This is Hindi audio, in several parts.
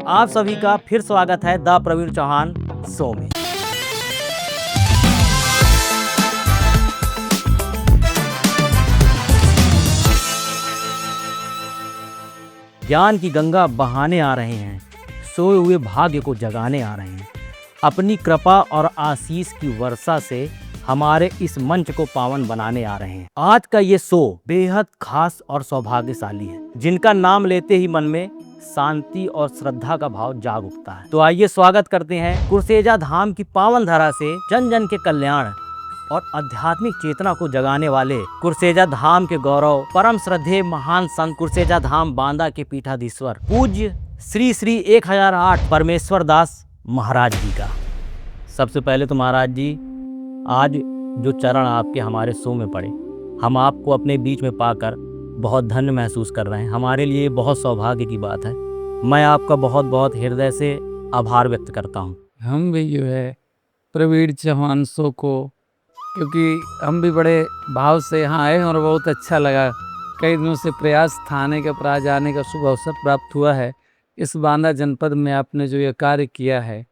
आप सभी का फिर स्वागत है द प्रवीण चौहान शो में। ज्ञान की गंगा बहाने आ रहे हैं, सोए हुए भाग्य को जगाने आ रहे हैं। अपनी कृपा और आशीष की वर्षा से हमारे इस मंच को पावन बनाने आ रहे हैं। आज का ये शो बेहद खास और सौभाग्यशाली है, जिनका नाम लेते ही मन में शांति और श्रद्धा का भाव जाग उठता है। तो आइए स्वागत करते हैं कुरसेजा धाम की पावन धरा से जन जन के कल्याण और आध्यात्मिक चेतना को जगाने वाले कुरसेजा धाम के गौरव परम श्रद्धेय महान संत कुरसेजा धाम बांदा के पीठाधीश्वर पूज्य श्री श्री 1008 परमेश्वर दास महाराज जी का। सबसे पहले तो महाराज जी, आज जो चरण आपके हमारे शो में पड़े, हम आपको अपने बीच में पाकर बहुत धन्य महसूस कर रहे हैं। हमारे लिए बहुत सौभाग्य की बात है। मैं आपका बहुत बहुत हृदय से आभार व्यक्त करता हूँ। हम भी जो है प्रवीण चौहान शो को, क्योंकि हम भी बड़े भाव से यहाँ आए और बहुत अच्छा लगा। कई दिनों से प्रयास था आने का, पर आज आने का शुभ अवसर प्राप्त हुआ है। इस बांदा जनपद में आपने जो ये कार्य किया है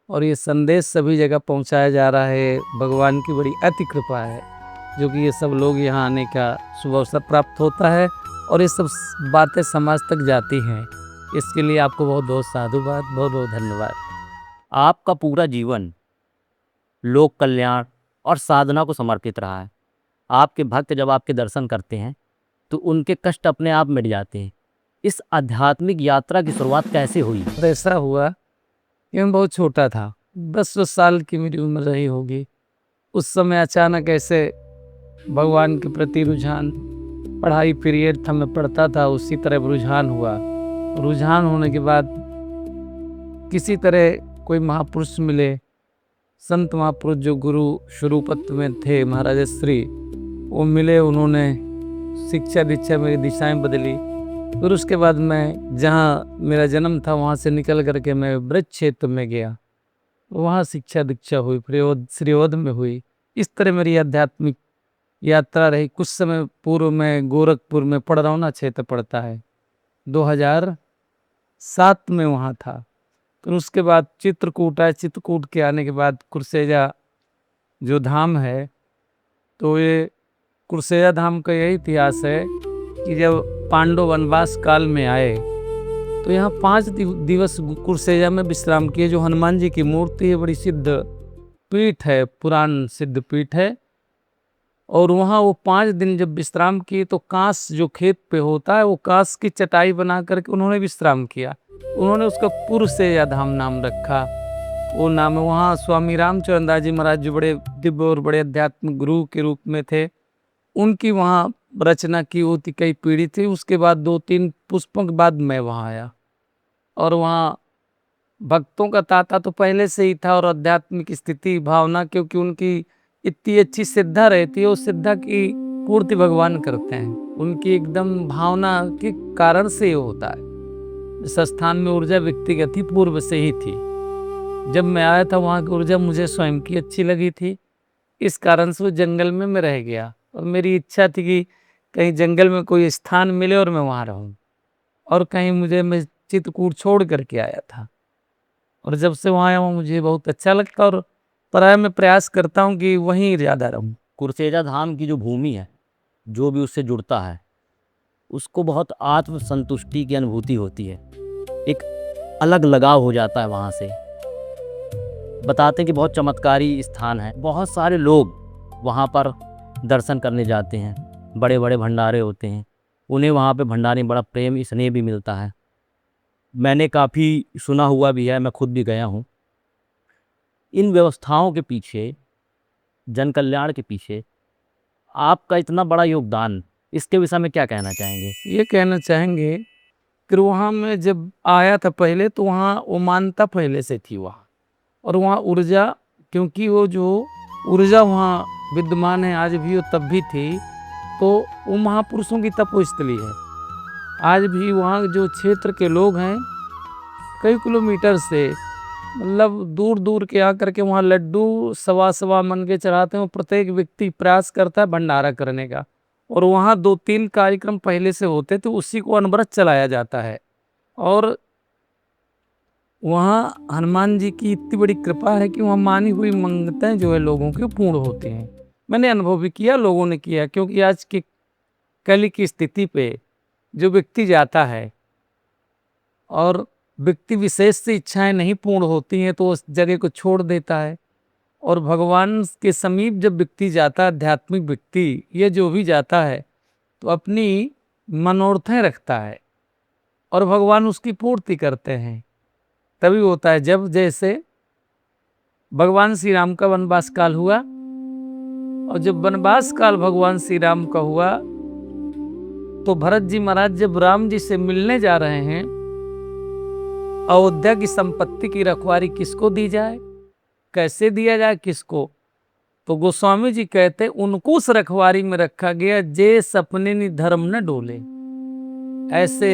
और ये संदेश सभी जगह पहुँचाया जा रहा है, भगवान की बड़ी अति कृपा है जो कि ये सब लोग यहाँ आने का शुभ अवसर प्राप्त होता है और ये सब बातें समाज तक जाती हैं। इसके लिए आपको बहुत बहुत साधुवाद, बहुत बहुत धन्यवाद। आपका पूरा जीवन लोक कल्याण और साधना को समर्पित रहा है। आपके भक्त जब आपके दर्शन करते हैं तो उनके कष्ट अपने आप मिट जाते हैं। इस आध्यात्मिक यात्रा की शुरुआत कैसे हुई? और ऐसा हुआ कि मैं बहुत छोटा था, 10 साल की मेरी उम्र रही होगी। उस समय अचानक ऐसे भगवान के प्रति रुझान, पढ़ाई पीरियड था, मैं पढ़ता था, उसी तरह रुझान हुआ। रुझान होने के बाद किसी तरह कोई महापुरुष मिले, संत महापुरुष जो गुरु स्वरूपत में थे महाराज श्री, वो मिले। उन्होंने शिक्षा दीक्षा मेरी दिशाएं बदली। फिर उसके बाद मैं जहाँ मेरा जन्म था वहाँ से निकल करके मैं ब्रज क्षेत्र में गया, वहाँ शिक्षा दीक्षा हुई, प्रयोद श्रीवद में हुई। इस तरह मेरी आध्यात्मिक यात्रा रही। कुछ समय पूर्व में गोरखपुर में पड़रौना क्षेत्र पड़ता है, 2007 में वहाँ था। फिर उसके बाद चित्रकूट आए, चित्रकूट के आने के बाद कुरसेजा जो धाम है, तो ये कुरसेजा धाम का यही इतिहास है कि जब पांडव वनवास काल में आए तो यहाँ 5 दिवस कुरसेजा में विश्राम किए। जो हनुमान जी की मूर्ति है, बड़ी सिद्ध पीठ है, पुराण सिद्ध पीठ है, और वहाँ वो 5 दिन जब विश्राम किए तो कांस जो खेत पे होता है, वो कांस की चटाई बना करके उन्होंने विश्राम किया। उन्होंने उसका कुरसेजा धाम नाम रखा। वो नाम है। वहाँ स्वामी रामचंद्र दास जी महाराज जो बड़े दिव्य और बड़े अध्यात्मिक गुरु के रूप में थे, उनकी वहाँ रचना की होती कई पीढ़ी थी। उसके बाद 2-3 पुष्पों के बाद मैं वहाँ आया और वहाँ भक्तों का तांता तो पहले से ही था और आध्यात्मिक स्थिति भावना, क्योंकि उनकी इतनी अच्छी श्रद्धा रहती है, उस श्रद्धा की पूर्ति भगवान करते हैं। उनकी एकदम भावना के कारण से ये होता है। इस स्थान में ऊर्जा व्यक्तिगत ही पूर्व से ही थी। जब मैं आया था वहाँ की ऊर्जा मुझे स्वयं की अच्छी लगी थी, इस कारण से वो जंगल में मैं रह गया और मेरी इच्छा थी कि कहीं जंगल में कोई स्थान मिले और मैं वहाँ रहूं। और कहीं मैं चित्रकूट छोड़ करके आया था और जब से वहाँ आया हूँ मुझे बहुत अच्छा लगता और प्राय मैं प्रयास करता हूँ कि वहीं ज़्यादा रहूँ। कुरसेजा धाम की जो भूमि है, जो भी उससे जुड़ता है उसको बहुत आत्म संतुष्टि की अनुभूति होती है। एक अलग लगाव हो जाता है वहाँ से। बताते हैं कि बहुत चमत्कारी स्थान है। बहुत सारे लोग वहाँ पर दर्शन करने जाते हैं। बड़े बड़े भंडारे होते हैं, उन्हें वहाँ पे भंडारे में बड़ा प्रेम स्नेह भी मिलता है। मैंने काफ़ी सुना हुआ भी है, मैं खुद भी गया हूँ। इन व्यवस्थाओं के पीछे, जन कल्याण के पीछे आपका इतना बड़ा योगदान, इसके विषय में क्या कहना चाहेंगे? ये कहना चाहेंगे कि वहाँ मैं जब आया था पहले तो वहाँ वो मानता पहले से थी वहाँ, और वहाँ ऊर्जा, क्योंकि वो जो ऊर्जा वहाँ विद्यमान है आज भी, वो तब भी थी। तो वो महापुरुषों की तपोस्थली है। आज भी वहाँ जो क्षेत्र के लोग हैं, कई किलोमीटर से, मतलब दूर दूर के आकर के वहाँ लड्डू सवा मन के चढ़ाते हैं। प्रत्येक व्यक्ति प्रयास करता है भंडारा करने का, और वहाँ 2-3 कार्यक्रम पहले से होते तो उसी को अनवरत चलाया जाता है। और वहाँ हनुमान जी की इतनी बड़ी कृपा है कि वहाँ मानी हुई मंगतें जो है लोगों की पूर्ण होती हैं। मैंने अनुभव भी किया, लोगों ने किया, क्योंकि आज के कली की स्थिति पे जो व्यक्ति जाता है और व्यक्ति विशेष से इच्छाएं नहीं पूर्ण होती हैं तो उस जगह को छोड़ देता है। और भगवान के समीप जब व्यक्ति जाता है, आध्यात्मिक व्यक्ति ये जो भी जाता है, तो अपनी मनोरथें रखता है और भगवान उसकी पूर्ति करते हैं। तभी होता है जब जैसे भगवान श्री राम का वनवास काल हुआ, और जब वनवास काल भगवान श्री राम का हुआ तो भरत जी महाराज जब राम जी से मिलने जा रहे हैं, अयोध्या की संपत्ति की रखवारी किसको दी जाए, कैसे दिया जाए किसको, तो गोस्वामी जी कहते उनको उस रखवारी में रखा गया जे सपने नि धर्म न डोले। ऐसे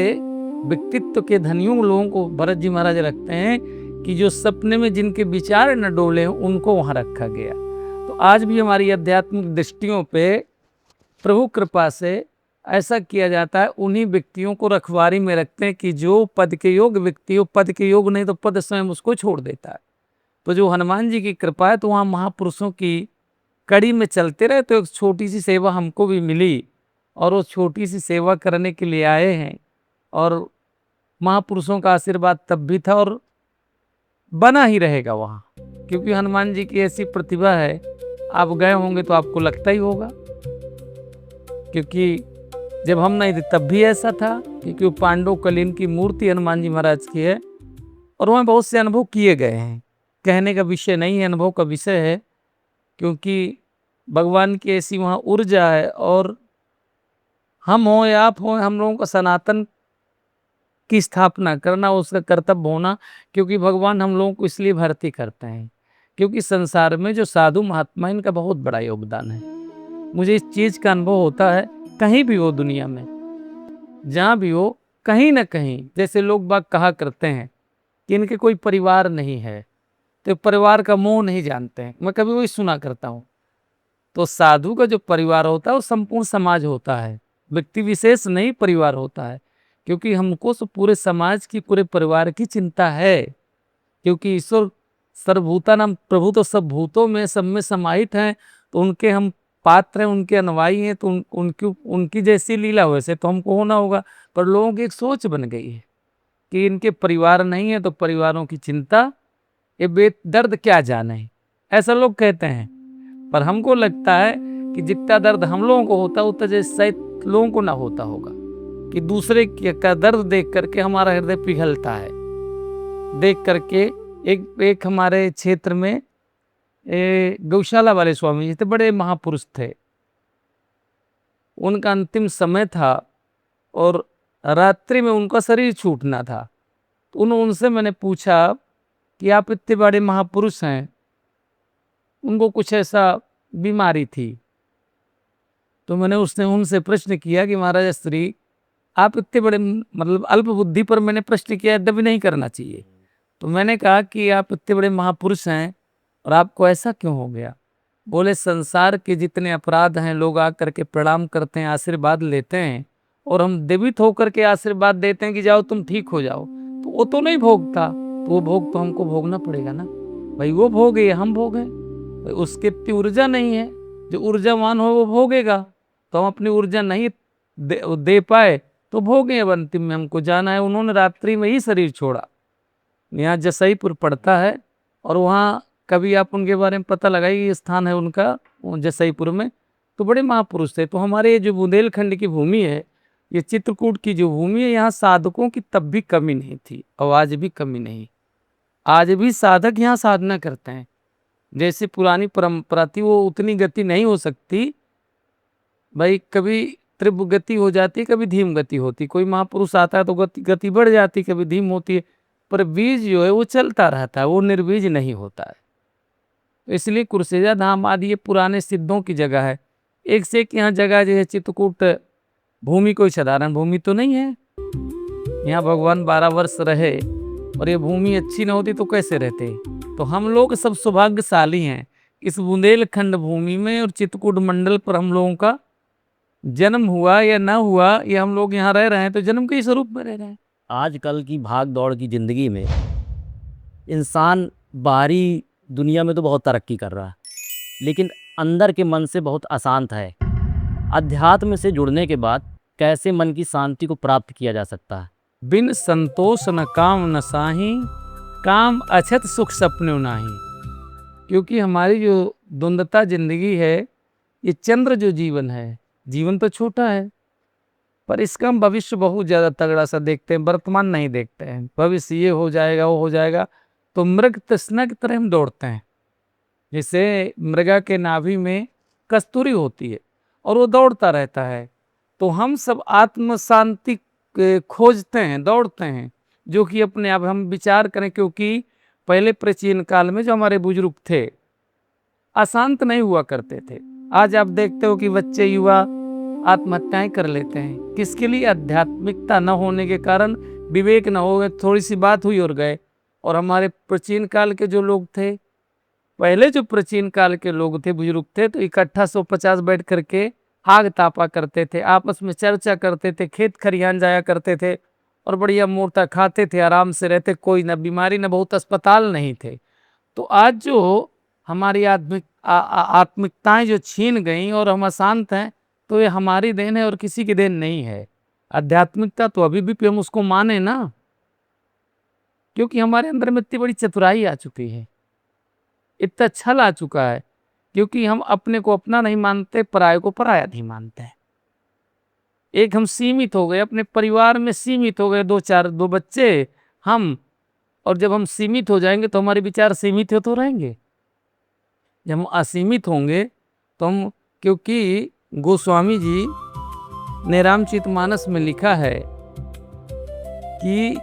व्यक्तित्व के धनियों लोगों को भरत जी महाराज रखते हैं कि जो सपने में जिनके विचार न डोले उनको वहां रखा गया। तो आज भी हमारी आध्यात्मिक दृष्टियों पे प्रभु कृपा से ऐसा किया जाता है, उन्हीं व्यक्तियों को रखवारी में रखते हैं कि जो पद के योग व्यक्ति हो, पद के योग नहीं तो पद स्वयं उसको छोड़ देता है। तो जो हनुमान जी की कृपा है तो वहाँ महापुरुषों की कड़ी में चलते रहे, तो एक छोटी सी सेवा हमको भी मिली और वो छोटी सी सेवा करने के लिए आए हैं। और महापुरुषों का आशीर्वाद तब भी था और बना ही रहेगा वहाँ, क्योंकि हनुमान जी की ऐसी प्रतिभा है, आप गए होंगे तो आपको लगता ही होगा। क्योंकि जब हम नहीं थे तब भी ऐसा था, क्योंकि वो पांडव कलीन की मूर्ति हनुमान जी महाराज की है और वहाँ बहुत से अनुभव किए गए हैं। कहने का विषय नहीं है, अनुभव का विषय है, क्योंकि भगवान की ऐसी वहाँ ऊर्जा है। और हम हो या आप हो, हम लोगों का सनातन की स्थापना करना उसका कर्तव्य होना, क्योंकि भगवान हम लोगों को इसलिए भर्ती करते हैं क्योंकि संसार में जो साधु महात्मा इनका बहुत बड़ा योगदान है। मुझे इस चीज़ का अनुभव होता है, कहीं भी हो दुनिया में, जहाँ भी हो, कहीं ना कहीं जैसे लोग बाग कहा करते हैं कि इनके कोई परिवार नहीं है, तो परिवार का मोह नहीं जानते हैं, मैं कभी वही सुना करता हूँ। तो साधु का जो परिवार होता है वो संपूर्ण समाज होता है, व्यक्ति विशेष नहीं परिवार होता है, क्योंकि हमको तो पूरे समाज की, पूरे परिवार की चिंता है। क्योंकि ईश्वर सर्वभूता नाम प्रभु तो सब भूतों में, सब में समाहित हैं, तो उनके हम पात्र हैं, उनके अनुयायी हैं, तो उनकी जैसी लीला वैसे तो हमको होना होगा। पर लोगों की एक सोच बन गई है कि इनके परिवार नहीं है तो परिवारों की चिंता, ये बेदर्द क्या जाने, ऐसा लोग कहते हैं। पर हमको लगता है कि जितना दर्द हम लोगों को होता है उतना जैसे शायद लोगों को ना होता होगा, कि दूसरे का दर्द देख करके हमारा हृदय पिघलता है। देख करके एक हमारे क्षेत्र में गौशाला वाले स्वामी जी थे, बड़े महापुरुष थे, उनका अंतिम समय था और रात्रि में उनका शरीर छूटना था। तो उनसे मैंने पूछा कि आप इतने बड़े महापुरुष हैं, उनको कुछ ऐसा बीमारी थी, तो मैंने उनसे प्रश्न किया कि महाराज श्री आप इतने बड़े, मतलब अल्प बुद्धि पर मैंने प्रश्न किया, यद्यपि नहीं करना चाहिए। तो मैंने कहा कि आप इतने बड़े महापुरुष हैं और आपको ऐसा क्यों हो गया। बोले संसार के जितने अपराध हैं लोग आकर के प्रणाम करते हैं, आशीर्वाद लेते हैं, और हम देवित होकर के आशीर्वाद देते हैं कि जाओ तुम ठीक हो जाओ, तो वो तो नहीं भोगता, तो वो भोग तो हमको भोगना पड़ेगा ना भाई। वो भोगे हम भोगे, उसके इतनी ऊर्जा नहीं है, जो ऊर्जावान हो वो भोगेगा, तो हम अपनी ऊर्जा नहीं दे पाए तो भोगे। अब अंतिम में हमको जाना है। उन्होंने रात्रि में ही शरीर छोड़ा। यहाँ जसईपुर पड़ता है और वहाँ कभी आप उनके बारे में पता लगाइए, स्थान है उनका जसईपुर में, तो बड़े महापुरुष थे। तो हमारे ये जो बुंदेलखंड की भूमि है, ये चित्रकूट की जो भूमि है, यहाँ साधकों की तब भी कमी नहीं थी और आज भी कमी नहीं। आज भी साधक यहाँ साधना करते हैं, जैसे पुरानी परंपरा थी वो उतनी गति नहीं हो सकती भाई, कभी तीव्र गति हो जाती, कभी धीम गति होती। कोई महापुरुष आता है तो गति बढ़ जाती, कभी धीम होती है, पर बीज जो है वो चलता रहता है, वो निर्बीज नहीं होता है। तो इसलिए कुर्सेजा धाम आदि ये पुराने सिद्धों की जगह है। एक से एक यहाँ जगह जो है, चित्रकूट भूमि कोई साधारण भूमि तो नहीं है। यहाँ भगवान 12 वर्ष रहे और ये भूमि अच्छी न होती तो कैसे रहते। तो हम लोग सब सौभाग्यशाली हैं इस बुंदेलखंड भूमि में, और चित्रकूट मंडल पर हम लोगों का जन्म हुआ या ना हुआ, ये हम लोग यहाँ रह रहे हैं तो जन्म के ही स्वरूप में रह रहे हैं। आजकल की भाग दौड़ की ज़िंदगी में इंसान बाहरी दुनिया में तो बहुत तरक्की कर रहा है, लेकिन अंदर के मन से बहुत अशांत है। अध्यात्म से जुड़ने के बाद कैसे मन की शांति को प्राप्त किया जा सकता है? बिन संतोष न काम न साही, काम अछत सुख सपने नाही। क्योंकि हमारी जो द्वंद्वता जिंदगी है, ये चंद्र जो जीवन है, जीवन तो छोटा है पर इसका हम भविष्य बहुत ज़्यादा तगड़ा सा देखते हैं, वर्तमान नहीं देखते हैं। भविष्य ये हो जाएगा वो हो जाएगा, तो मृग तृष्णा की तरह हम दौड़ते हैं। जैसे मृगा के नाभि में कस्तूरी होती है और वो दौड़ता रहता है, तो हम सब आत्म शांति खोजते हैं, दौड़ते हैं, जो कि अपने आप हम विचार करें। क्योंकि पहले प्राचीन काल में जो हमारे बुजुर्ग थे अशांत नहीं हुआ करते थे। आज आप देखते हो कि बच्चे युवा आत्महत्याएं कर लेते हैं। किसके लिए? आध्यात्मिकता न होने के कारण, विवेक न हो गए, थोड़ी सी बात हुई और गए। और हमारे प्राचीन काल के जो लोग थे, पहले जो प्राचीन काल के लोग थे, बुजुर्ग थे, तो इकट्ठा 150 बैठ करके आग तापा करते थे, आपस में चर्चा करते थे, खेत खरिहान जाया करते थे और बढ़िया मोटा खाते थे, आराम से रहते, कोई न बीमारी न बहुत अस्पताल नहीं थे। तो आज जो हमारी आत्मिकताएं जो छीन गई और हम अशांत हैं, तो ये हमारी देन है और किसी की देन नहीं है। आध्यात्मिकता तो अभी भी हम उसको माने ना, क्योंकि हमारे अंदर में इतनी बड़ी चतुराई आ चुकी है, इतना छल आ चुका है, क्योंकि हम अपने को अपना नहीं मानते, पराये को पराया नहीं मानते हैं। एक हम सीमित हो गए, अपने परिवार में सीमित हो गए, दो बच्चे हम, और जब हम सीमित हो जाएंगे तो हमारे विचार सीमित हो तो रहेंगे। जब हम असीमित होंगे तो हम, क्योंकि गोस्वामी जी ने रामचरितमानस में लिखा है कि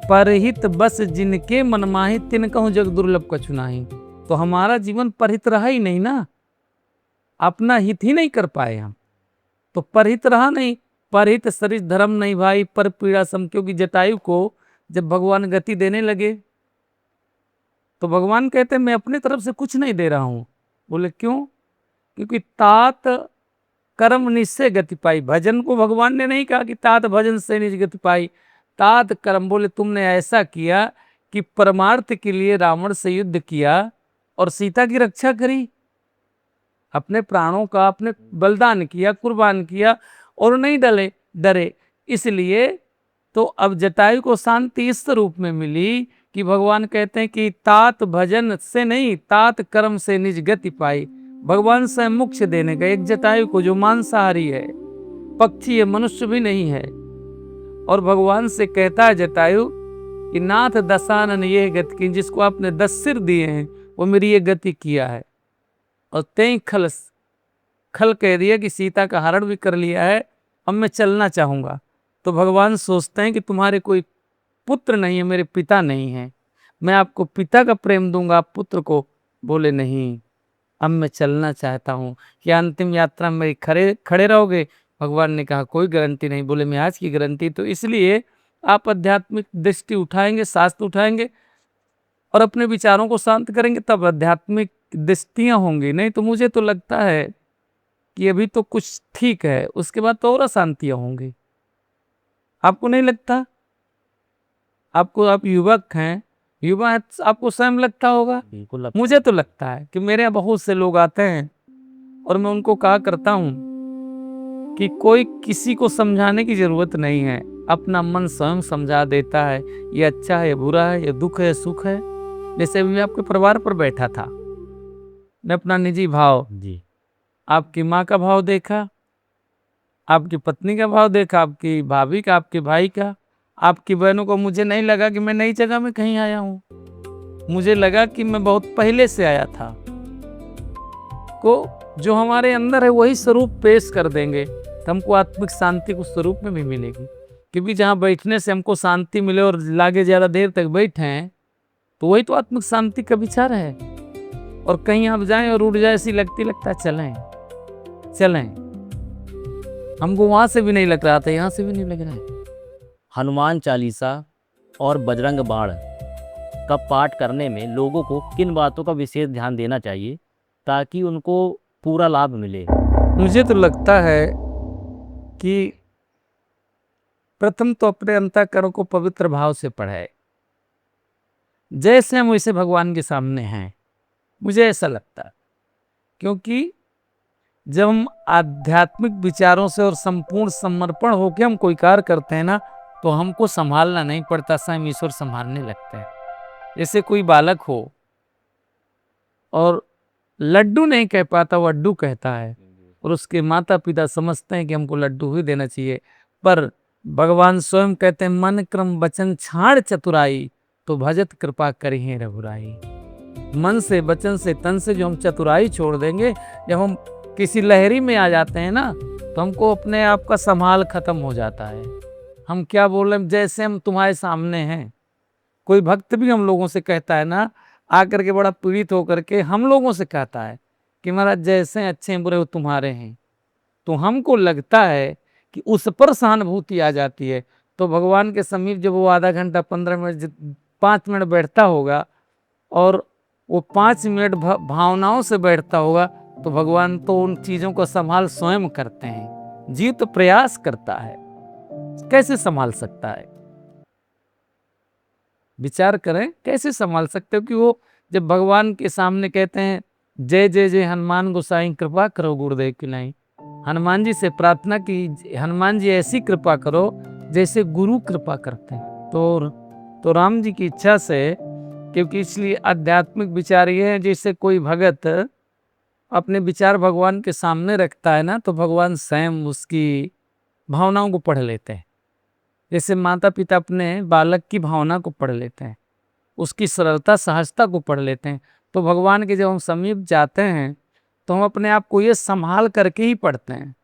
परहित बस जिनके मन माही, तिन कहूं जग दुर्लभ कछु नाही। तो हमारा जीवन परहित रहा ही नहीं ना, अपना हित ही नहीं कर पाए हम, तो परहित रहा नहीं। परहित सरिस धर्म नहीं भाई, पर पीड़ा सम। क्योंकि जटायु को जब भगवान गति देने लगे तो भगवान कहते हैं मैं अपने तरफ से कुछ नहीं दे रहा हूं। बोले क्यों? क्योंकि तात कर्म निश्चय गति पाई। भजन को भगवान ने नहीं कहा कि तात भजन से निज गति पाई, तात कर्म। बोले तुमने ऐसा किया कि परमार्थ के लिए रावण से युद्ध किया और सीता की रक्षा करी, अपने प्राणों का अपने बलिदान किया, कुर्बान किया और नहीं डरे। इसलिए तो अब जटायु को शांति इस रूप में मिली कि भगवान कहते हैं कि तात भजन से नहीं, तात कर्म से निज गति पाई। भगवान स्वयं मोक्ष देने का एक जटायु को जो मांसाहारी है, पक्षी है, मनुष्य भी नहीं है, और भगवान से कहता है जटायु कि नाथ दशानन ये गति की, जिसको आपने 10 सिर दिए हैं वो मेरी ये गति किया है। और तेई खल कह दिया कि सीता का हरण भी कर लिया है, अब मैं चलना चाहूंगा। तो भगवान सोचते हैं कि तुम्हारे कोई पुत्र नहीं है, मेरे पिता नहीं है, मैं आपको पिता का प्रेम दूंगा, आप पुत्र को। बोले नहीं, अब मैं चलना चाहता हूँ, क्या अंतिम यात्रा में खड़े रहोगे? भगवान ने कहा कोई गारंटी नहीं। बोले मैं आज की गारंटी। तो इसलिए आप आध्यात्मिक दृष्टि उठाएंगे, शास्त्र उठाएंगे और अपने विचारों को शांत करेंगे, तब आध्यात्मिक दृष्टियां होंगी। नहीं तो मुझे तो लगता है कि अभी तो कुछ ठीक है, उसके बाद तो और अशांतियां होंगी। आपको नहीं लगता? आप युवक हैं, युवा है, आपको स्वयं लगता होगा। बिल्कुल। मुझे तो लगता है कि मेरे यहाँ बहुत से लोग आते हैं और मैं उनको कहा करता हूँ कि कोई किसी को समझाने की जरूरत नहीं है, अपना मन स्वयं समझा देता है, ये अच्छा है, ये बुरा है, ये दुख है, सुख है। जैसे मैं आपके परिवार पर बैठा था, मैं अपना निजी भाव जी, आपकी माँ का भाव देखा, आपकी पत्नी का भाव देखा, आपकी भाभी का, आपके भाई का, आपकी बहनों को। मुझे नहीं लगा कि मैं नई जगह में कहीं आया हूँ, मुझे लगा कि मैं बहुत पहले से आया था। को जो हमारे अंदर है वही स्वरूप पेश कर देंगे तो हमको आत्मिक शांति उस स्वरूप में भी मिलेगी। क्योंकि जहाँ बैठने से हमको शांति मिले और लागे ज़्यादा देर तक बैठे हैं, तो वही तो आत्मिक शांति का विचार है। और कहीं आप जाएं और उड़ जाए ऐसी लगता है चलें, हमको वहां से भी नहीं लग रहा था, यहाँ से भी नहीं लग रहा है। हनुमान चालीसा और बजरंग बाण का पाठ करने में लोगों को किन बातों का विशेष ध्यान देना चाहिए ताकि उनको पूरा लाभ मिले? मुझे तो लगता है कि प्रथम तो अपने अंतःकरण को पवित्र भाव से पढ़े, जैसे हम वैसे भगवान के सामने हैं, मुझे ऐसा लगता है। क्योंकि जब हम आध्यात्मिक विचारों से और संपूर्ण समर्पण होकर हम कोई कार्य करते हैं ना, तो हमको संभालना नहीं पड़ता, स्वयं ईश्वर संभालने लगते हैं। जैसे कोई बालक हो और लड्डू नहीं कह पाता, वो अड्डू कहता है, और उसके माता पिता समझते हैं कि हमको लड्डू ही देना चाहिए, पर भगवान स्वयं कहते हैं मन क्रम वचन छाड़ चतुराई, तो भजत कृपा करी है रघुराई। मन से, वचन से, तन से जो हम चतुराई छोड़ देंगे, जब हम किसी लहरी में आ जाते हैं ना, तो हमको अपने आप का संभाल खत्म हो जाता है। हम क्या बोल रहे हैं, जैसे हम तुम्हारे सामने हैं। कोई भक्त भी हम लोगों से कहता है ना, आकर के बड़ा पीड़ित होकर के हम लोगों से कहता है कि महाराज जैसे अच्छे हैं बुरे वो तुम्हारे हैं, तो हमको लगता है कि उस पर सहानुभूति आ जाती है। तो भगवान के समीप जब वो आधा घंटा 15 मिनट 5 मिनट बैठता होगा, और वो 5 मिनट भावनाओं से बैठता होगा, तो भगवान तो उन चीजों को संभाल स्वयं करते हैं। जीव तो प्रयास करता है, कैसे संभाल सकता है? विचार करें, कैसे संभाल सकते हो कि वो जब भगवान के सामने कहते हैं जय जय जय हनुमान गोसाई कृपा करो गुरुदेव की नहीं, हनुमान जी से प्रार्थना की हनुमान जी ऐसी कृपा करो जैसे गुरु कृपा करते हैं। तो राम जी की इच्छा से, क्योंकि इसलिए आध्यात्मिक विचार ये है, जैसे कोई भगत अपने विचार भगवान के सामने रखता है ना, तो भगवान स्वयं उसकी भावनाओं को पढ़ लेते हैं। जैसे माता पिता अपने बालक की भावना को पढ़ लेते हैं, उसकी सरलता सहजता को पढ़ लेते हैं, तो भगवान के जब हम समीप जाते हैं, तो हम अपने आप को ये संभाल करके ही पढ़ते हैं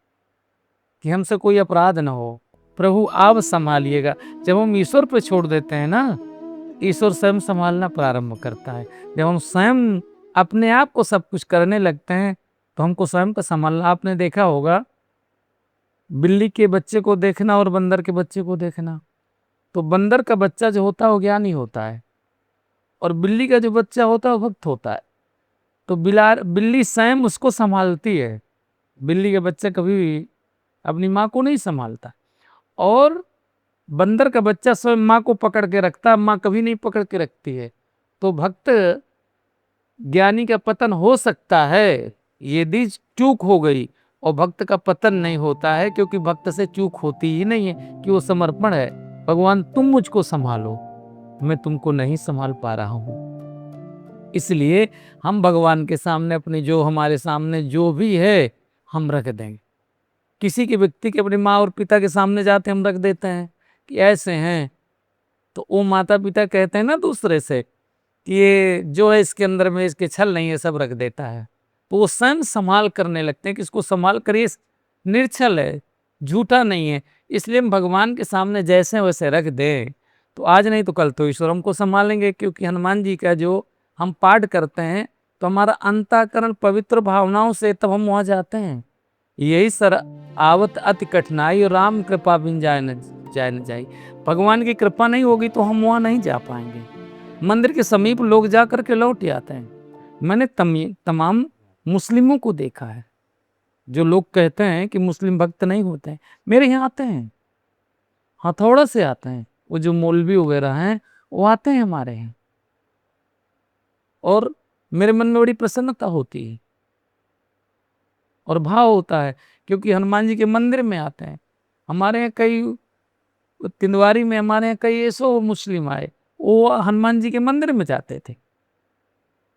कि हमसे कोई अपराध ना हो, प्रभु आप संभालिएगा। जब हम ईश्वर पर छोड़ देते हैं ना, ईश्वर स्वयं संभालना प्रारंभ करता है। जब हम स्वयं अपने आप को सब कुछ करने लगते हैं, तो हमको स्वयं पर संभालना। आपने देखा होगा, बिल्ली के बच्चे को देखना और बंदर के बच्चे को देखना, तो बंदर का बच्चा जो होता है वो ज्ञानी होता है, और बिल्ली का जो बच्चा होता है वो भक्त होता है। तो बिल्ली स्वयं उसको संभालती है, बिल्ली के बच्चे कभी भी अपनी माँ को नहीं संभालता, और बंदर का बच्चा स्वयं माँ को पकड़ के रखता है, माँ कभी नहीं पकड़ के रखती है। तो भक्त ज्ञानी का पतन हो सकता है यदि चूक हो गई, और भक्त का पतन नहीं होता है, क्योंकि भक्त से चूक होती ही नहीं है, कि वो समर्पण है। भगवान तुम मुझको संभालो, मैं तुमको नहीं संभाल पा रहा हूं। इसलिए हम भगवान के सामने अपने जो हमारे सामने जो भी है हम रख देंगे। किसी के व्यक्ति के अपने माँ और पिता के सामने जाते हम रख देते हैं कि ऐसे हैं, तो वो माता पिता कहते हैं ना दूसरे से कि ये जो है इसके अंदर में इसके छल नहीं है, सब रख देता है। तो वो स्वयं संभाल करने लगते हैं कि इसको संभाल करिए, निर्छल है, झूठा नहीं है। इसलिए हम भगवान के सामने जैसे वैसे रख दें, तो आज नहीं तो कल तो ईश्वर हमको संभालेंगे। क्योंकि हनुमान जी का जो हम पाठ करते हैं, तो हमारा अंतःकरण पवित्र भावनाओं से तब हम वहां जाते हैं। यही सर आवत अति कठिनाई, और राम कृपा बिन जाए न जाई। भगवान की कृपा नहीं होगी तो हम वहां नहीं जा पाएंगे। मंदिर के समीप लोग जा करके लौट आते हैं। मैंने तमाम मुस्लिमों को देखा है, जो लोग कहते हैं कि मुस्लिम भक्त नहीं होते हैं, मेरे यहाँ आते हैं, हथौड़ा से आते हैं। वो जो मौलवी वगैरह हैं वो आते हैं हमारे यहाँ, और मेरे मन में बड़ी प्रसन्नता होती है और भाव होता है, क्योंकि हनुमान जी के मंदिर में आते हैं। हमारे यहाँ कई तिंदवारी में हमारे यहाँ कई ऐसो मुस्लिम आए, वो हनुमान जी के मंदिर में जाते थे,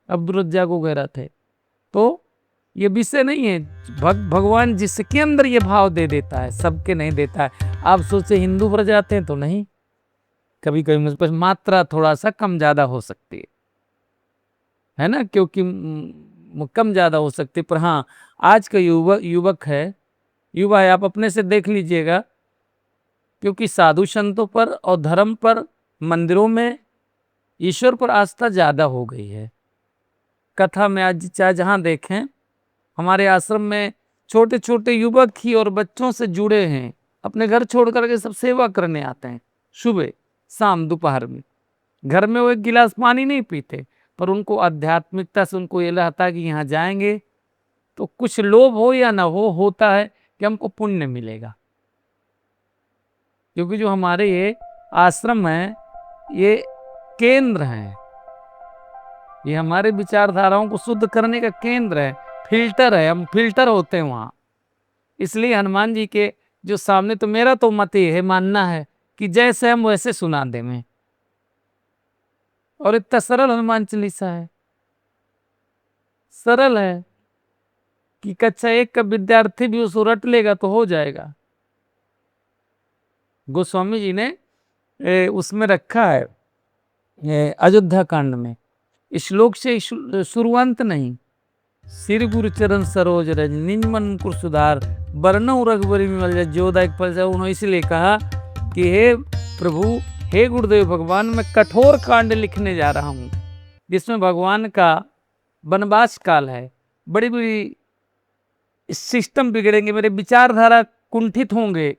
अब्दुल रज्जाक वगैरह थे। तो ये विषय नहीं है, भगवान जिसके अंदर ये भाव दे देता है, सबके नहीं देता है। आप सोचे हिंदू पर जाते हैं तो नहीं, कभी कभी मुझ पर मात्रा थोड़ा सा कम ज्यादा हो सकती है ना, क्योंकि कम ज्यादा हो सकती है। पर हाँ, आज का युवक है, युवा है, आप अपने से देख लीजिएगा, क्योंकि साधु संतों पर और धर्म पर, मंदिरों में, ईश्वर पर आस्था ज्यादा हो गई है। कथा में आज चाहे जहां देखें, हमारे आश्रम में छोटे छोटे युवक ही और बच्चों से जुड़े हैं, अपने घर छोड़ करके सब सेवा करने आते हैं, सुबह शाम दोपहर में। घर में वो एक गिलास पानी नहीं पीते, पर उनको आध्यात्मिकता से उनको ये लगता है कि यहाँ जाएंगे तो कुछ लोभ हो या ना हो, होता है कि हमको पुण्य मिलेगा। क्योंकि जो हमारे ये आश्रम है, ये केंद्र हैं, ये हमारे विचारधाराओं को शुद्ध करने का केंद्र है, फिल्टर है, हम फिल्टर होते हैं वहाँ। इसलिए हनुमान जी के जो सामने, तो मेरा तो मत ये है, मानना है कि जैसे हम वैसे सुना दे में। और इतना सरल हनुमान चालीसा है, सरल है कि कक्षा 1 का विद्यार्थी भी उसको रट लेगा तो हो जाएगा। गोस्वामी जी ने उसमें रखा है अयोध्या कांड में, श्लोक से शुरुआत नहीं। सिर गुरु चरण सरोज रज निज मन मुकुर सुधार बरनऊ रघुबरी विमल जस जो दायक फल जाए। उन्होंने इसलिए कहा कि हे प्रभु, हे गुरुदेव भगवान, मैं कठोर कांड लिखने जा रहा हूँ जिसमें भगवान का वनवास काल है, बड़ी बड़ी सिस्टम बिगड़ेंगे, मेरे विचारधारा कुंठित होंगे।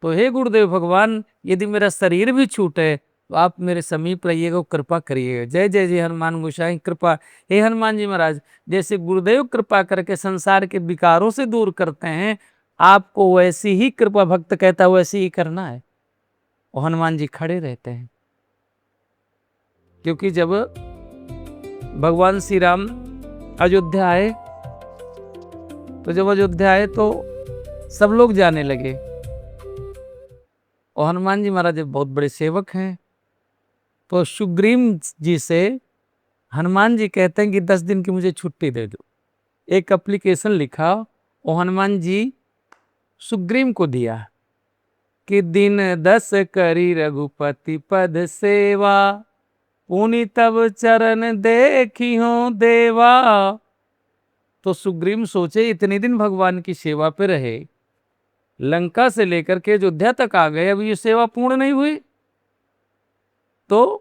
तो हे गुरुदेव भगवान, यदि मेरा शरीर भी छूटे तो आप मेरे समीप रहिएगा, कृपा करिएगा। जय जय जय हनुमान गोसाई कृपा। हे हनुमान जी महाराज, जैसे गुरुदेव कृपा करके संसार के विकारों से दूर करते हैं, आपको वैसी ही कृपा, भक्त कहता है वैसी ही करना है। और हनुमान जी खड़े रहते हैं, क्योंकि जब भगवान श्री राम अयोध्या आए, तो जब अयोध्या आए तो सब लोग जाने लगे। और हनुमान जी महाराज बहुत बड़े सेवक हैं, तो सुग्रीव जी से हनुमान जी कहते हैं कि 10 दिन की मुझे छुट्टी दे दो। एक एप्लीकेशन लिखा और हनुमान जी सुग्रीव को दिया कि दिन 10 करी रघुपति पद सेवा, पुनि तब चरण देखी हो देवा। तो सुग्रीव सोचे इतने दिन भगवान की सेवा पे रहे, लंका से लेकर के अयोध्या तक आ गए, अभी ये सेवा पूर्ण नहीं हुई। तो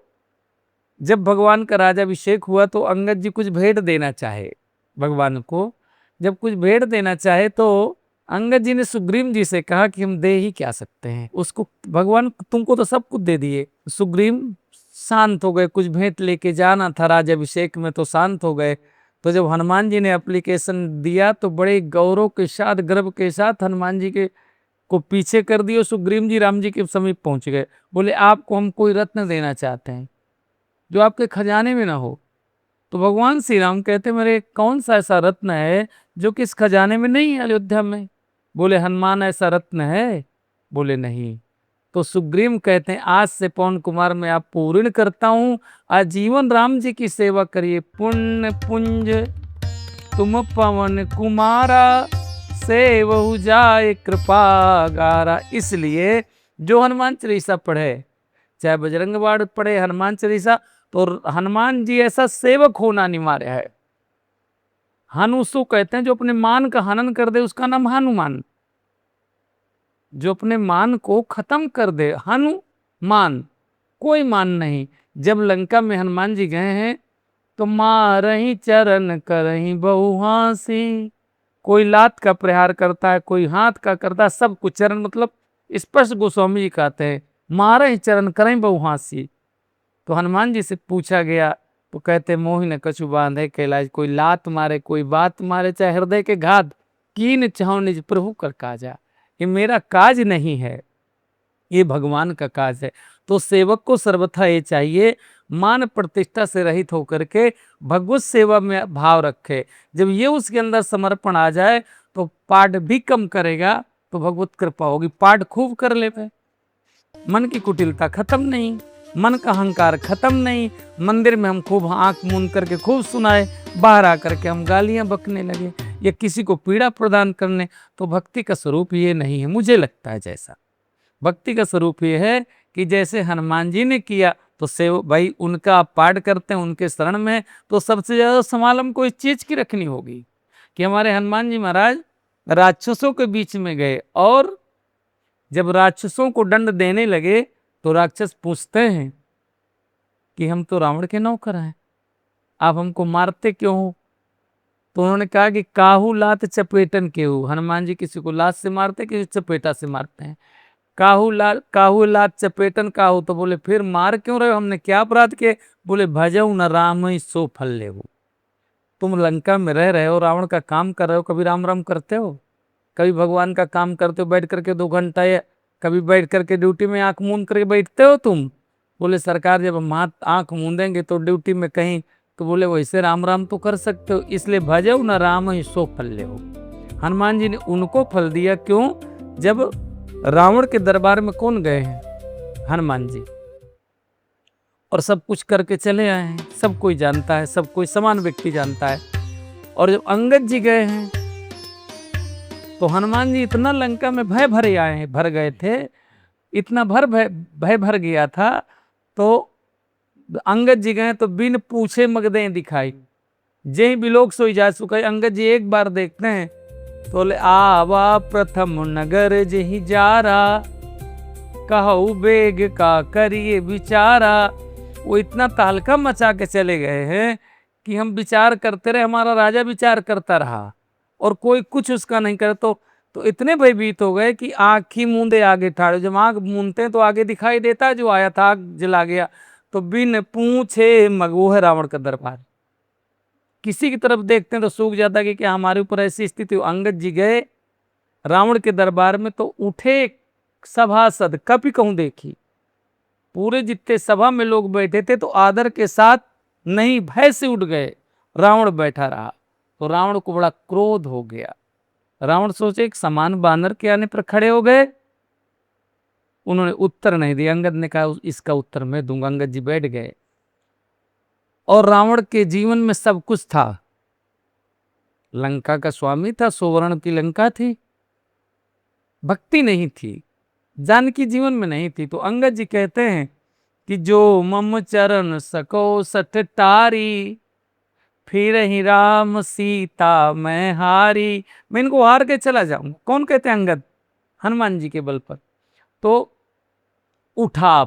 जब भगवान का राजाभिषेक हुआ तो अंगद जी कुछ भेंट देना चाहे भगवान को। जब कुछ भेंट देना चाहे तो अंगद जी ने सुग्रीव जी से कहा कि हम दे ही क्या सकते हैं उसको, भगवान तुमको तो सब कुछ दे दिए। सुग्रीव शांत हो गए, कुछ भेंट लेके जाना था राजाभिषेक में, तो शांत हो गए। तो जब हनुमान जी ने एप्लीकेशन दिया तो बड़े गौरव के साथ, गर्व के साथ हनुमान जी के को पीछे कर दिए। सुग्रीव जी राम जी के समीप पहुंच गए, बोले आपको हम कोई रत्न देना चाहते हैं जो आपके खजाने में ना हो। तो भगवान श्री राम कहते मेरे कौन सा ऐसा रत्न है जो कि इस खजाने में नहीं है अयोध्या में? बोले हनुमान ऐसा रत्न है? बोले नहीं। तो सुग्रीव कहते हैं आज से पवन कुमार मैं आप पूर्ण करता हूं, आजीवन राम जी की सेवा करिए। पुण्य पुंज तुम पवन कुमारा, सेवहु जाए कृपा गारा। इसलिए जो हनुमान चालीसा पढ़े, चाहे बजरंग बाण पढ़े, हनुमान चालीसा, तो हनुमान जी ऐसा सेवक होना अनिवार्य है। हनु उसको कहते हैं जो अपने मान का हनन कर दे, उसका नाम हनुमान। जो अपने मान को खत्म कर दे, हनुमान, कोई मान नहीं। जब लंका में हनुमान जी गए हैं तो मारही चरण करही बहुहासी, कोई लात का प्रहार करता है, कोई हाथ का करता है, सब कुछ चरण मतलब स्पष्ट गोस्वामी जी कहते हैं मारही चरण करही बहुहासी। तो हनुमान जी से पूछा गया तो कहते मोहि न कछु बांधे कैलाश, कोई लात मारे, कोई बात मारे, चाहे हृदय के घात, कीन चाहो निज प्रभु कर काजा। ये मेरा काज नहीं है, ये भगवान का काज है। तो सेवक को सर्वथा ये चाहिए मान प्रतिष्ठा से रहित होकर के भगवत सेवा में भाव रखे। जब ये उसके अंदर समर्पण आ जाए तो पाठ भी कम करेगा तो भगवत कृपा होगी। पाठ खूब कर ले, मन की कुटिलता खत्म नहीं, मन का अहंकार खत्म नहीं। मंदिर में हम खूब आंख मूंद करके खूब सुनाए, बाहर आकर के हम गालियां बकने लगे या किसी को पीड़ा प्रदान करने, तो भक्ति का स्वरूप ये नहीं है। मुझे लगता है जैसा भक्ति का स्वरूप ये है कि जैसे हनुमान जी ने किया तो सेव भाई उनका आप पाठ करते हैं, उनके शरण में, तो सबसे ज्यादा संभाल हमको इस चीज की रखनी होगी कि हमारे हनुमान जी महाराज राक्षसों के बीच में गए, और जब राक्षसों को दंड देने लगे तो राक्षस पूछते हैं कि हम तो रावण के नौकर हैं, आप हमको मारते क्यों हो? तो उन्होंने कहा कि काहू लात चपेटन केहू। हनुमान जी किसी को लात से मारते, किसी चपेटा से मारते हैं। काहू लात चपेटन काहू, तो बोले फिर मार क्यों रहे हो, हमने क्या अपराध किए? बोले भजऊ न राम ही सो फल ले। तुम लंका में रह रहे हो, रावण का काम कर रहे हो, कभी राम राम करते हो? कभी भगवान का काम करते हो बैठ करके 2 घंटा, या कभी बैठ करके ड्यूटी में आंख मूंद करके बैठते हो तुम? बोले सरकार जब हम आंख मूंदेंगे तो ड्यूटी में कहीं तो बोले वैसे राम राम तो कर सकते हो, इसलिए भजो न राम ही सो फल ले हो। हनुमान जी ने उनको फल दिया। क्यों? जब रावण के दरबार में कौन गए हैं? हनुमान जी। और सब कुछ करके चले आए हैं, सब कोई जानता है, सब कोई समान व्यक्ति जानता है। और जब अंगद जी गए हैं तो हनुमान जी इतना लंका में भय भरे आए हैं, भर गए थे, इतना भय भर गया था। तो अंगद जी गए तो बिन पूछे मगदे दिखाई, जे भी लोग सोई जा चुका है। अंगद जी एक बार देखते हैं तो बोले आवा प्रथम नगर जही जारा, कहू बेग का करिए विचारा। वो इतना तहलका मचा के चले गए हैं कि हम विचार करते रहे, हमारा राजा विचार करता रहा और कोई कुछ उसका नहीं करे। तो इतने भयभीत हो गए कि आँख ही मूंदे आगे ठाड़े। जब आँख मूंदते तो आगे दिखाई देता है, जो आया था आग जला गया। तो बिन पूछे मगो है रावण का दरबार, किसी की तरफ देखते हैं तो सूख जाता कि क्या हमारे ऊपर ऐसी स्थिति हो। अंगद जी गए रावण के दरबार में तो उठे सभासद कभी कहूं देखी, पूरे जितने सभा में लोग बैठे थे तो आदर के साथ नहीं, भय से उठ गए। रावण बैठा रहा तो रावण को बड़ा क्रोध हो गया। रावण सोचे एक समान बानर के आने पर खड़े हो गए। उन्होंने उत्तर नहीं दिया। अंगद ने कहा इसका उत्तर मैं दूंगा। अंगद जी बैठ गए। और रावण के जीवन में सब कुछ था, लंका का स्वामी था, सुवर्ण की लंका थी, भक्ति नहीं थी, जानकी जीवन में नहीं थी। तो अंगद जी कहते हैं कि जो मम चरण सको सठ टारी, फिर ही राम सीता मैं हारी। मैं इनको हार के चला जाऊं। कौन कहते हैं? अंगद, हनुमान जी के बल पर। तो उठा,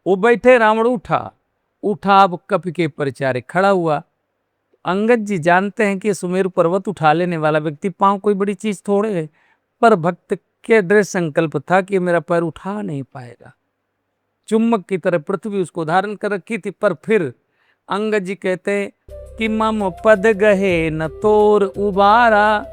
वो बैठे, रावण उठा अब कप के परिचारे खड़ा हुआ। अंगद जी जानते हैं कि सुमेरु पर्वत उठा लेने वाला व्यक्ति, पांव कोई बड़ी चीज थोड़े है, पर भक्त के दृढ़ संकल्प था कि मेरा पैर उठा नहीं पाएगा। चुम्बक की तरह पृथ्वी उसको धारण कर रखी थी। पर फिर अंगद जी कहते हैं कि मम पद गहे न तोर उबारा,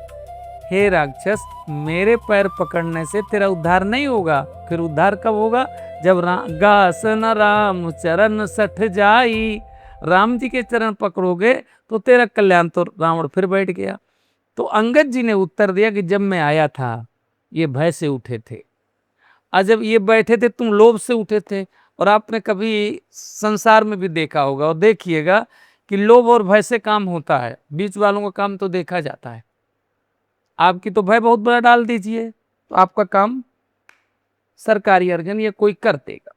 हे राक्षस मेरे पैर पकड़ने से तेरा उद्धार नहीं होगा। फिर उद्धार कब होगा? जब गास न राम चरण सठ जाई, राम जी के चरण पकड़ोगे तो तेरा कल्याण। तो रावण फिर बैठ गया। तो अंगद जी ने उत्तर दिया कि जब मैं आया था ये भय से उठे थे, और जब ये बैठे थे तुम लोभ से उठे थे। और आपने कभी संसार में भी देखा होगा और देखिएगा कि लोभ और भय से काम होता है, बीच वालों का काम तो देखा जाता है। आपकी तो भय बहुत बड़ा डाल दीजिए तो आपका काम सरकारी अर्जन या कोई कर देगा,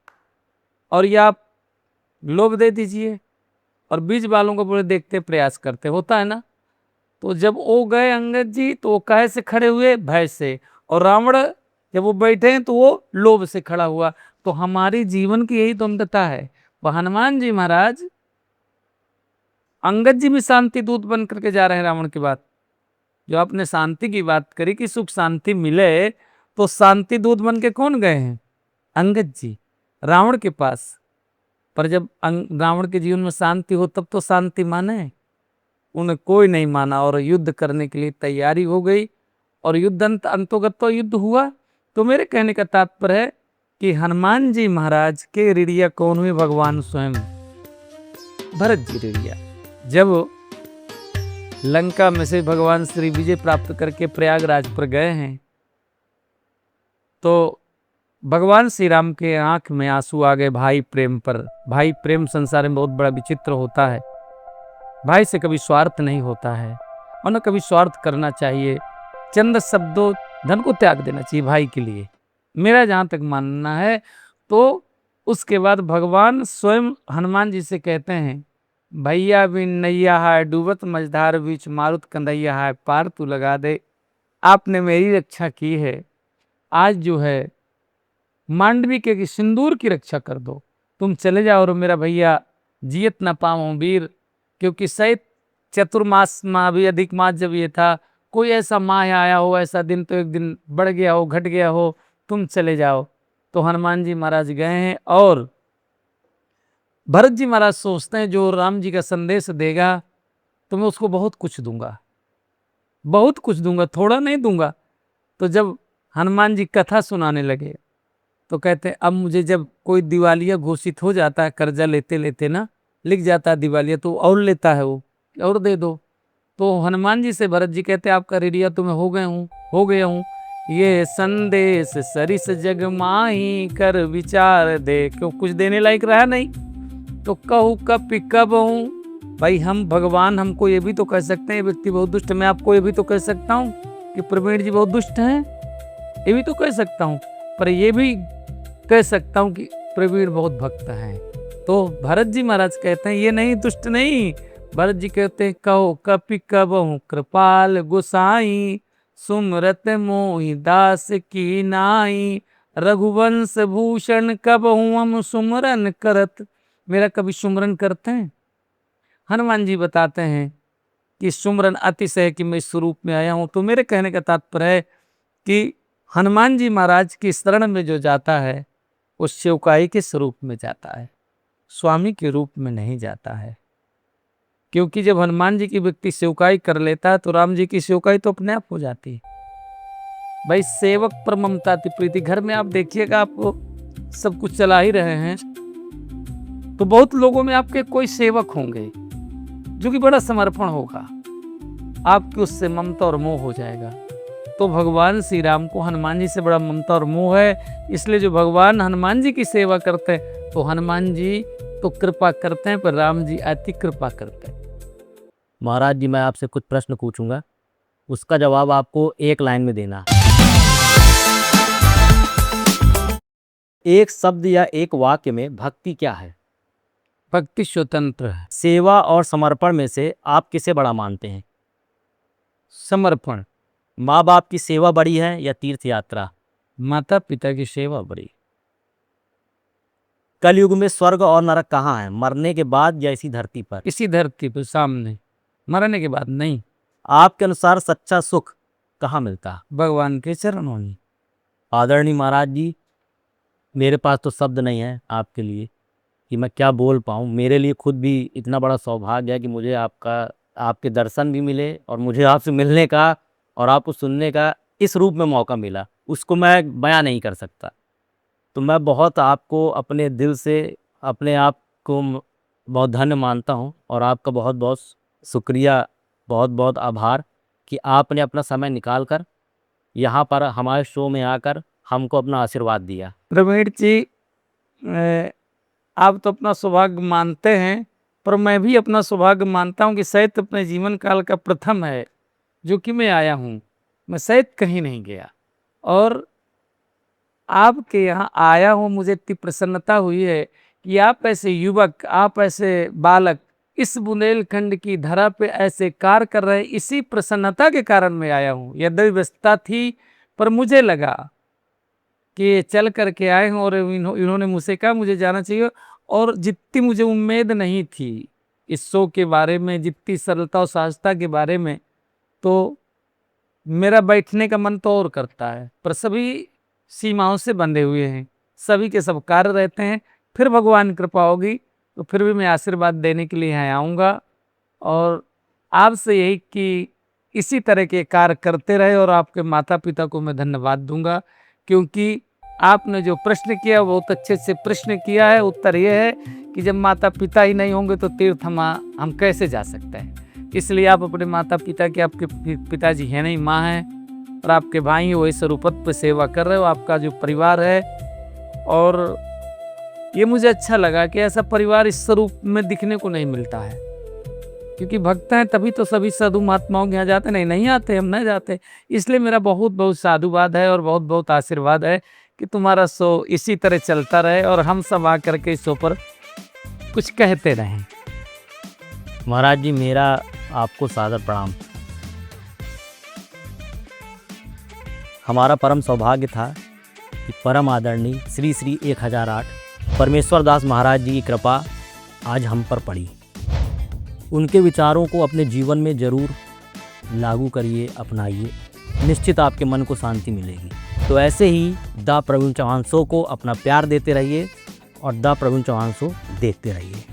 और या आप लोभ दे दीजिए और बीच वालों को पूरे देखते प्रयास करते, होता है ना। तो जब वो गए अंगद जी तो वो काहे से खड़े हुए? भय से। और रावण जब वो बैठे हैं तो वो लोभ से खड़ा हुआ। तो हमारी जीवन की यही द्वंद्वता है। वह हनुमान जी महाराज, अंगद जी भी शांति दूत बन करके जा रहे हैं रावण की बात। जो आपने शांति की बात करी कि सुख शांति मिले, तो शांति दूत बन के कौन गए हैं? अंगद जी रावण के पास। पर जब रावण के जीवन में शांति हो तब तो शांति माने, उन्हें कोई नहीं माना और युद्ध करने के लिए तैयारी हो गई। और युद्ध अंतोगत तो युद्ध हुआ। तो मेरे कहने का तात्पर्य है कि हनुमान जी महाराज के ऋणिया कौन हुए? भगवान स्वयं भरत जी ऋणिया। जब लंका में से भगवान श्री विजय प्राप्त करके प्रयागराज पर गए हैं तो भगवान श्री राम के आंख में आंसू आ गए भाई प्रेम पर। भाई प्रेम संसार में बहुत बड़ा विचित्र होता है। भाई से कभी स्वार्थ नहीं होता है और न कभी स्वार्थ करना चाहिए। चंद शब्दों धन को त्याग देना चाहिए भाई के लिए, मेरा जहां तक मानना है। तो उसके बाद भगवान स्वयं हनुमान जी से कहते हैं, भैया बिन नैया है डूबत मझधार बीच, मारुत कंदैया है पार तू लगा दे। आपने मेरी रक्षा की है, आज जो है मांडवी के सिंदूर की रक्षा कर दो। तुम चले जाओ और मेरा भैया जियत न पाऊं वीर। क्योंकि शायद चतुर्मास माह भी, अधिक मास जब ये था, कोई ऐसा माह आया हो, ऐसा दिन तो एक दिन बढ़ गया हो, घट गया हो, तुम चले जाओ। तो हनुमान जी महाराज गए हैं। और भरत जी महाराज सोचते हैं जो राम जी का संदेश देगा तो मैं उसको बहुत कुछ दूंगा, बहुत कुछ दूंगा, थोड़ा नहीं दूंगा। तो जब हनुमान जी कथा सुनाने लगे तो कहते हैं अब मुझे जब कोई दिवालिया घोषित हो जाता है कर्जा लेते लेते ना, लिख जाता है दिवालिया, तो और लेता है वो, और दे दो। तो हनुमान जी से भरत जी कहते आपका ऋण तो मैं हो गया हूँ। ये संदेश सरिस जग माही कर विचार दे, क्यों कुछ देने लायक रहा नहीं, तो कहूँ कपि कब हूँ। भाई हम भगवान, हमको ये भी तो कह सकते हैं ये व्यक्ति बहुत दुष्ट है, मैं आपको ये भी तो कह सकता हूँ कि प्रवीण जी बहुत दुष्ट हैं, ये भी तो कह सकता हूँ, पर ये भी कह सकता हूँ कि प्रवीण बहुत भक्त हैं। तो भरत जी महाराज कहते हैं ये नहीं, दुष्ट नहीं। भरत जी कहते हैं कहो कपि कबहु कृपाल गोसाई, सुमरत मोहि दास की नाई, रघुवंश भूषण कबहु हम सुमरन करत। मेरा कभी सुमरन करते हैं? हनुमान जी बताते हैं कि सुमरन अतिशय कि मैं इस स्वरूप में आया हूं। तो मेरे कहने का तात्पर्य है कि हनुमान जी महाराज की शरण में जो जाता है वो सेवकाई के स्वरूप में जाता है, स्वामी के रूप में नहीं जाता है। क्योंकि जब हनुमान जी की व्यक्ति सेवकाई कर लेता है तो राम जी की सेवकाई तो अपने आप हो जाती है। भाई सेवक पर ममता की प्रीति, घर में आप देखिएगा, आप सब कुछ चला ही रहे हैं तो बहुत लोगों में आपके कोई सेवक होंगे जो कि बड़ा समर्पण होगा, आपकी उससे ममता और मोह हो जाएगा। तो भगवान श्री राम को हनुमान जी से बड़ा ममता और मोह है, इसलिए जो भगवान हनुमान जी की सेवा करते हैं तो हनुमान जी तो कृपा करते हैं, पर राम जी अति कृपा करते हैं। महाराज जी मैं आपसे कुछ प्रश्न पूछूंगा, उसका जवाब आपको एक लाइन में देना। एक शब्द या एक वाक्य में भक्ति क्या है? भक्ति स्वतंत्र है। सेवा और समर्पण में से आप किसे बड़ा मानते हैं? समर्पण। माँ बाप की सेवा बड़ी है या तीर्थ यात्रा? माता पिता की सेवा बड़ी। कलयुग में स्वर्ग और नरक कहाँ है, मरने के बाद या इसी धरती पर? इसी धरती पर सामने, मरने के बाद नहीं। आपके अनुसार सच्चा सुख कहाँ मिलता है? भगवान के चरणों में। आदरणीय महाराज जी, मेरे पास तो शब्द नहीं है आपके लिए कि मैं क्या बोल पाऊँ। मेरे लिए खुद भी इतना बड़ा सौभाग्य है कि मुझे आपके दर्शन भी मिले और मुझे आपसे मिलने का और आपको सुनने का इस रूप में मौका मिला, उसको मैं बयां नहीं कर सकता। तो मैं बहुत आपको अपने दिल से अपने आप को बहुत धन्य मानता हूं और आपका बहुत बहुत शुक्रिया, बहुत बहुत आभार कि आपने अपना समय निकाल कर यहाँ पर हमारे शो में आकर हमको अपना आशीर्वाद दिया। प्रवीण जी, आप तो अपना सौभाग्य मानते हैं, पर मैं भी अपना सौभाग्य मानता हूं कि शायद अपने जीवन काल का प्रथम है जो कि मैं आया हूं। मैं शायद कहीं नहीं गया और आपके यहाँ आया हूँ, मुझे इतनी प्रसन्नता हुई है कि आप ऐसे युवक, आप ऐसे बालक इस बुंदेलखंड की धरा पे ऐसे कार्य कर रहे हैं। इसी प्रसन्नता के कारण मैं आया हूँ। यद्यपि व्यस्तता थी पर मुझे लगा कि चल करके आए हैं और इन्होंने मुझसे कहा मुझे जाना चाहिए। और जितनी मुझे उम्मीद नहीं थी इस शो के बारे में, जितनी सरलता और सहजता के बारे में, तो मेरा बैठने का मन तो और करता है, पर सभी सीमाओं से बंधे हुए हैं, सभी के सब कार्य रहते हैं। फिर भगवान कृपा होगी तो फिर भी मैं आशीर्वाद देने के लिए यहाँ आऊँगा और आपसे यही कि इसी तरह के कार्य करते रहे। और आपके माता पिता को मैं धन्यवाद दूंगा क्योंकि आपने जो प्रश्न किया बहुत अच्छे से प्रश्न किया है। उत्तर ये है कि जब माता पिता ही नहीं होंगे तो तीर्थ हम कैसे जा सकते हैं। इसलिए आप अपने माता पिता के, आपके पिताजी हैं नहीं, माँ हैं और आपके भाई वो इस रूपत पर सेवा कर रहे हो, आपका जो परिवार है। और ये मुझे अच्छा लगा कि ऐसा परिवार इस स्वरूप में दिखने को नहीं मिलता है, क्योंकि भक्त हैं तभी तो सभी साधु महात्माओं के यहाँ जाते, नहीं आते, हम नहीं जाते। इसलिए मेरा बहुत बहुत साधुवाद है और बहुत बहुत आशीर्वाद है कि तुम्हारा शो इसी तरह चलता रहे और हम सब आकर के इस शो पर कुछ कहते रहें। महाराज जी, मेरा आपको सादर प्रणाम। हमारा परम सौभाग्य था कि परम आदरणीय श्री श्री 1008 परमेश्वर दास महाराज जी की कृपा आज हम पर पड़ी। उनके विचारों को अपने जीवन में ज़रूर लागू करिए, अपनाइए, निश्चित आपके मन को शांति मिलेगी। तो ऐसे ही द प्रवीण चौहान शो को अपना प्यार देते रहिए और द प्रवीण चौहान शो देखते रहिए।